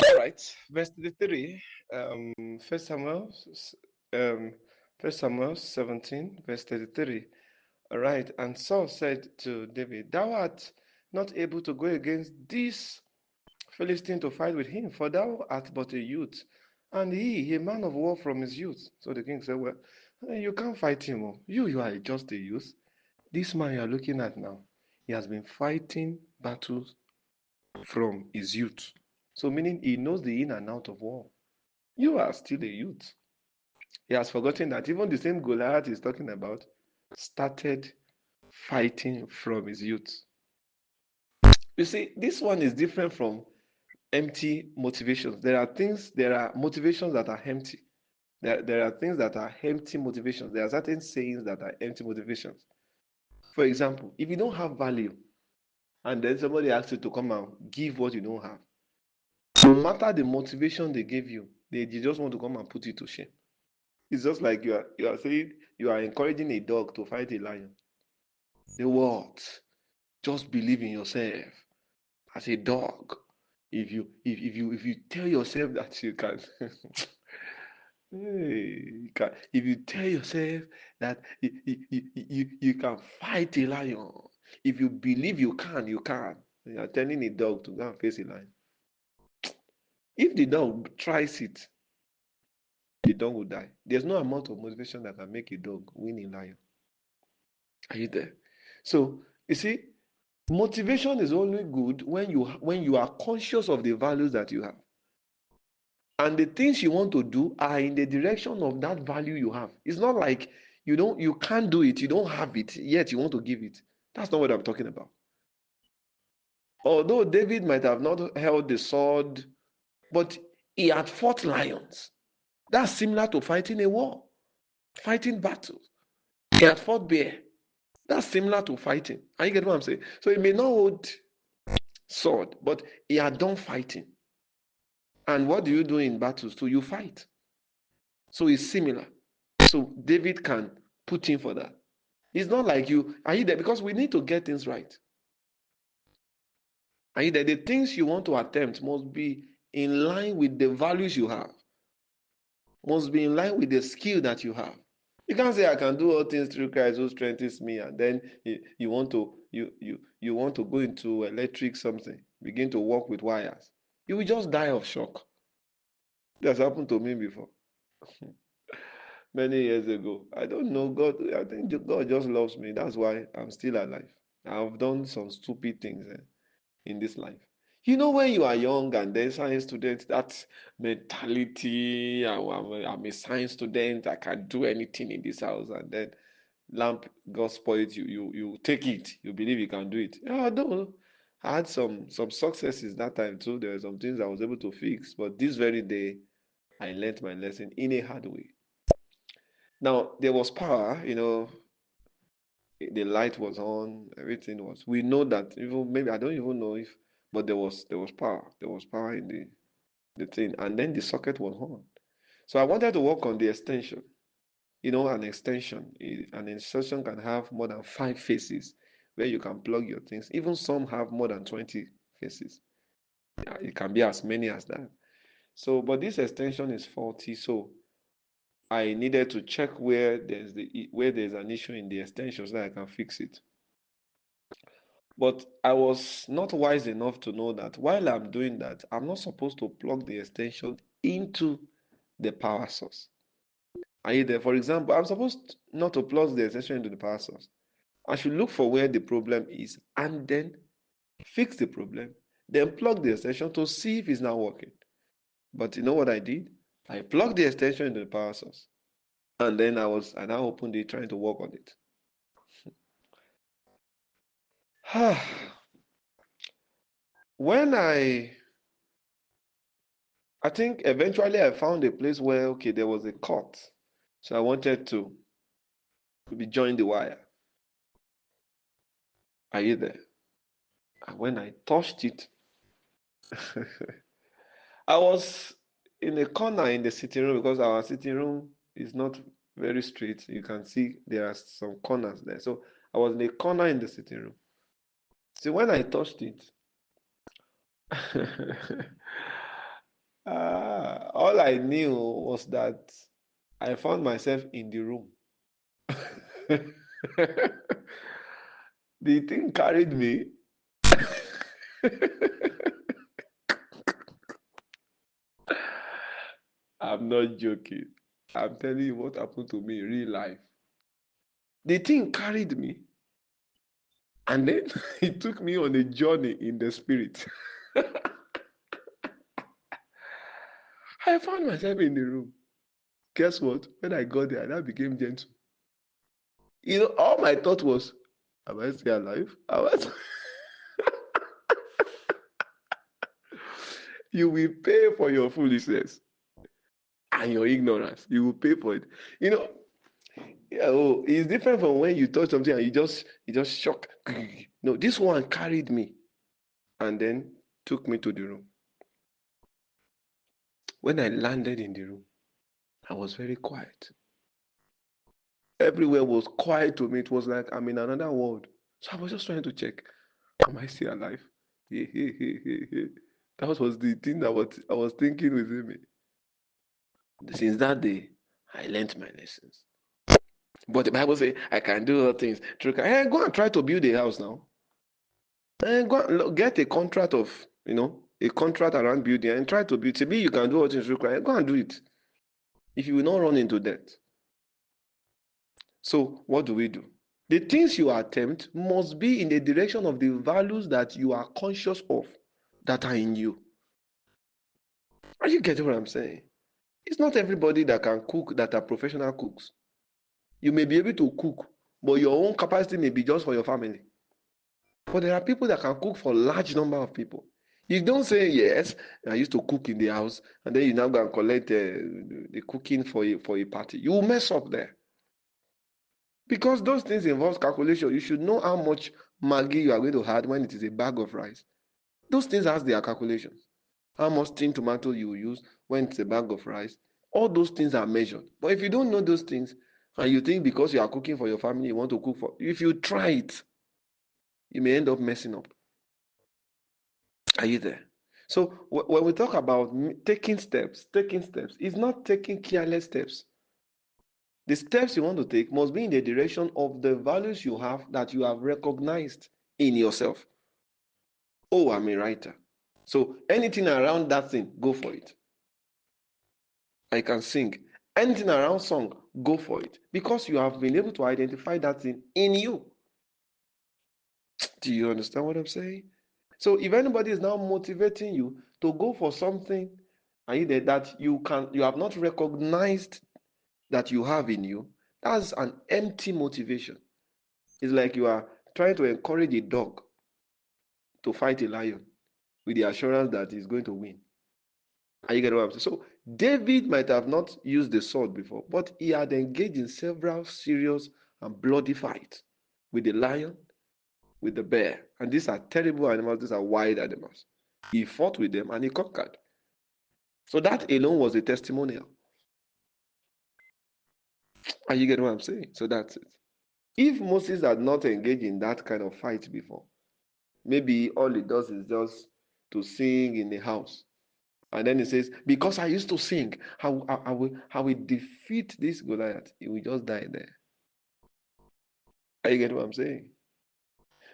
All right, verse 33, First Samuel, um, First Samuel 17, verse 33. All right, and Saul said to David, "Thou art not able to go against this Philistine to fight with him, for thou art but a youth, and he a man of war from his youth." So the king said, "Well, you can't fight him. Oh. You are just a youth. This man you are looking at now, he has been fighting battles from his youth. So meaning he knows the in and out of war. You are still a youth." He has forgotten that even the same Goliath he's talking about started fighting from his youth. You see, this one is different from empty motivations. There are motivations that are empty. There are things that are empty motivations. There are certain sayings that are empty motivations. For example, if you don't have value and then somebody asks you to come and give what you don't have, no matter the motivation they give you, they just want to come and put you to shame. It's just like you are saying you are encouraging a dog to fight a lion. The what? Just believe in yourself as a dog. If you tell yourself that you can, hey, if you tell yourself that you can fight a lion, if you believe you can, you can. You are telling a dog to go and face a lion. If the dog tries it, the dog will die. There's no amount of motivation that can make a dog win a lion. Are you there? So you see, motivation is only good when you are conscious of the values that you have. And the things you want to do are in the direction of that value you have. It's not like you can't do it, you don't have it, yet you want to give it. That's not what I'm talking about. Although David might have not held the sword, but he had fought lions. That's similar to fighting a war, fighting battles. He had fought bear. That's similar to fighting. Are you getting what I'm saying? So he may not hold sword, but he had done fighting. And what do you do in battles too? You fight. So it's similar. So David can put in for that. It's not like you are you there because we need to get things right. Are you there? The things you want to attempt must be in line with the values you have, must be in line with the skill that you have. You can't say I can do all things through Christ who strengthens me, and then you want to you want to go into electric something, begin to work with wires. You will just die of shock. That's happened to me before. Many years ago. I don't know. God, I think God just loves me. That's why I'm still alive. I've done some stupid things in this life. You know, when you are young and then science student, that mentality, I'm a science student, I can do anything in this house, and then lamp got spoiled, you take it, you believe you can do it. Yeah, no. I had some successes that time too. There were some things I was able to fix, but this very day, I learned my lesson in a hard way. Now there was power, the light was on, everything was. We know that even maybe I don't even know if, but there was power. There was power in the thing, and then the socket was on. So I wanted to work on the extension. An extension can have more than 5 faces where you can plug your things. Even some have more than 20 faces. Yeah, it can be as many as that. So, but this extension is faulty. So I needed to check where there's an issue in the extension so that I can fix it. But I was not wise enough to know that while I'm doing that, I'm not supposed to plug the extension into the power source. Are you there? For example, I'm supposed not to plug the extension into the power source. I should look for where the problem is and then fix the problem, then plug the extension to see if it's not working. But you know what I did? I plugged the extension into the power source. And then I now opened it trying to work on it. When I think eventually I found a place where okay there was a cut. So I wanted to be join the wire. Are you there? And when I touched it, I was in a corner in the sitting room because our sitting room is not very straight. You can see there are some corners there. So I was in a corner in the sitting room. So when I touched it, All I knew was that I found myself in the room. The thing carried me. I'm not joking. I'm telling you what happened to me in real life. The thing carried me, and then it took me on a journey in the spirit. I found myself in the room. Guess what? When I got there, I became gentle. All my thought was, am I still alive? You will pay for your foolishness and your ignorance. You will pay for it. It's different from when you touch something and you just shock. No, this one carried me and then took me to the room. When I landed in the room, I was very quiet. Everywhere was quiet to me. It was like I'm in another world. So I was just trying to check, am I still alive? That was the thing that I was thinking within me. Since that day, I learned my lessons. But the Bible says I can do all things through Christ. Go and try to build a house now. Go and get a contract a contract around building and try to build. Maybe you can do all things through Christ. Go and do it. If you will not run into debt. So what do we do? The things you attempt must be in the direction of the values that you are conscious of that are in you. Are you getting what I'm saying? It's not everybody that can cook that are professional cooks. You may be able to cook, but your own capacity may be just for your family. But there are people that can cook for a large number of people. You don't say, yes, I used to cook in the house, and then you now go and collect the cooking for a party. You will mess up there. Because those things involve calculation. You should know how much Maggi you are going to add when it is a bag of rice. Those things has their calculations. How much tin tomato you will use when it's a bag of rice. All those things are measured. But if you don't know those things, and you think because you are cooking for your family, you want to cook for, if you try it, you may end up messing up. Are you there? So when we talk about taking steps, is not taking careless steps. The steps you want to take must be in the direction of the values you have that you have recognized in yourself. Oh, I'm a writer. So anything around that thing, go for it. I can sing. Anything around song, go for it. Because you have been able to identify that thing in you. Do you understand what I'm saying? So if anybody is now motivating you to go for something that you have not recognized that you have in you, that's an empty motivation. It's like you are trying to encourage a dog to fight a lion with the assurance that he's going to win. Are you getting what I'm saying? So David might have not used the sword before, but he had engaged in several serious and bloody fights with the lion, with the bear. And these are terrible animals, these are wild animals. He fought with them and he conquered. So that alone was a testimonial. Are you getting what I'm saying? So that's it. If Moses had not engaged in that kind of fight before, maybe all he does is just to sing in the house. And then he says, because I used to sing, I will defeat this Goliath. He will just die there. Are you getting what I'm saying?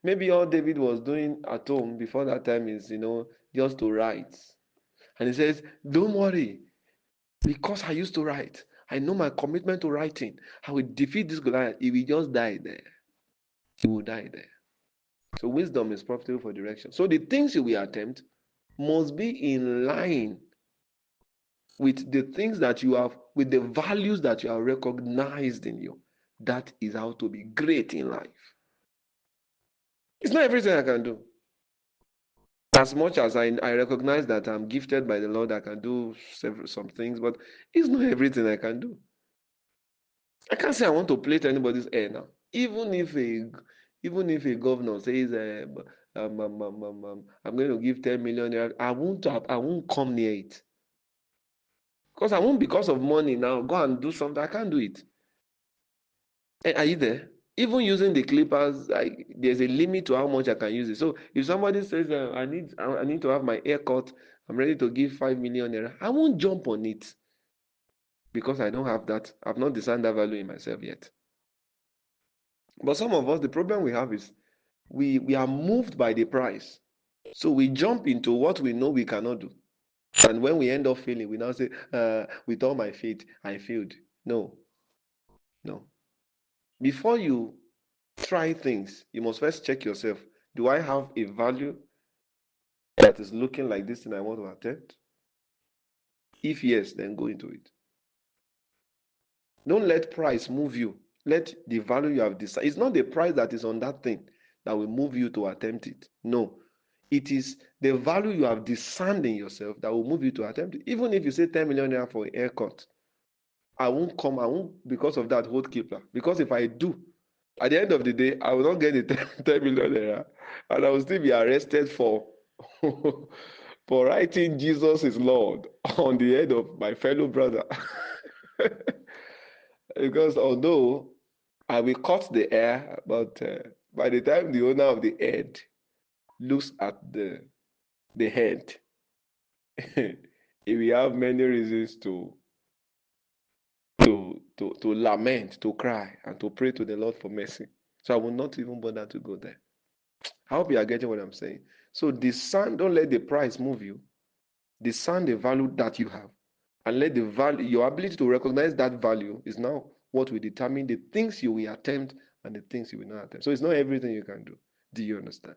Maybe all David was doing at home before that time is, just to write. And he says, don't worry, because I used to write. I know my commitment to writing. I will defeat this Goliath. He will just die there. He will die there. So wisdom is profitable for direction. So the things you will attempt must be in line with the things that you have, with the values that you have recognized in you. That is how to be great in life. It's not everything I can do. As much as I recognize that I'm gifted by the Lord, I can do some things, but it's not everything I can do. I can't say I want to plate anybody's hair now. Even if a governor says I'm going to give 10 million, I won't come near it. Because I won't, because of money now, go and do something. I can't do it. Are you there? Even using the clippers, there's a limit to how much I can use it. So if somebody says I need to have my hair cut I'm ready to give 5 million naira. I won't jump on it because I don't have that. I've not discerned that value in myself yet. But some of us, the problem we have is we are moved by the price. So we jump into what we know we cannot do. And when we end up failing, we now say, with all my faith, I failed. No, no. Before you try things, you must first check yourself. Do I have a value that is looking like this thing I want to attempt? If yes, then go into it. Don't let price move you. Let the value you have decided. It's not the price that is on that thing that will move you to attempt it. No. It is the value you have discerned in yourself that will move you to attempt it. Even if you say 10 million naira for a haircut, I won't because of that hold keeper. Because if I do, at the end of the day, I will not get the 10 million naira, and I will still be arrested for for writing Jesus is Lord on the head of my fellow brother. Because although I will cut the hair, but by the time the owner of the head looks at the head, he will have many reasons to lament, to cry, and to pray to the Lord for mercy. So I will not even bother to go there. I hope you are getting what I'm saying. So discern, don't let the price move you. Discern the value that you have. And let the value, your ability to recognize that value is now what will determine the things you will attempt and the things you will not attempt. So it's not everything you can do. Do you understand?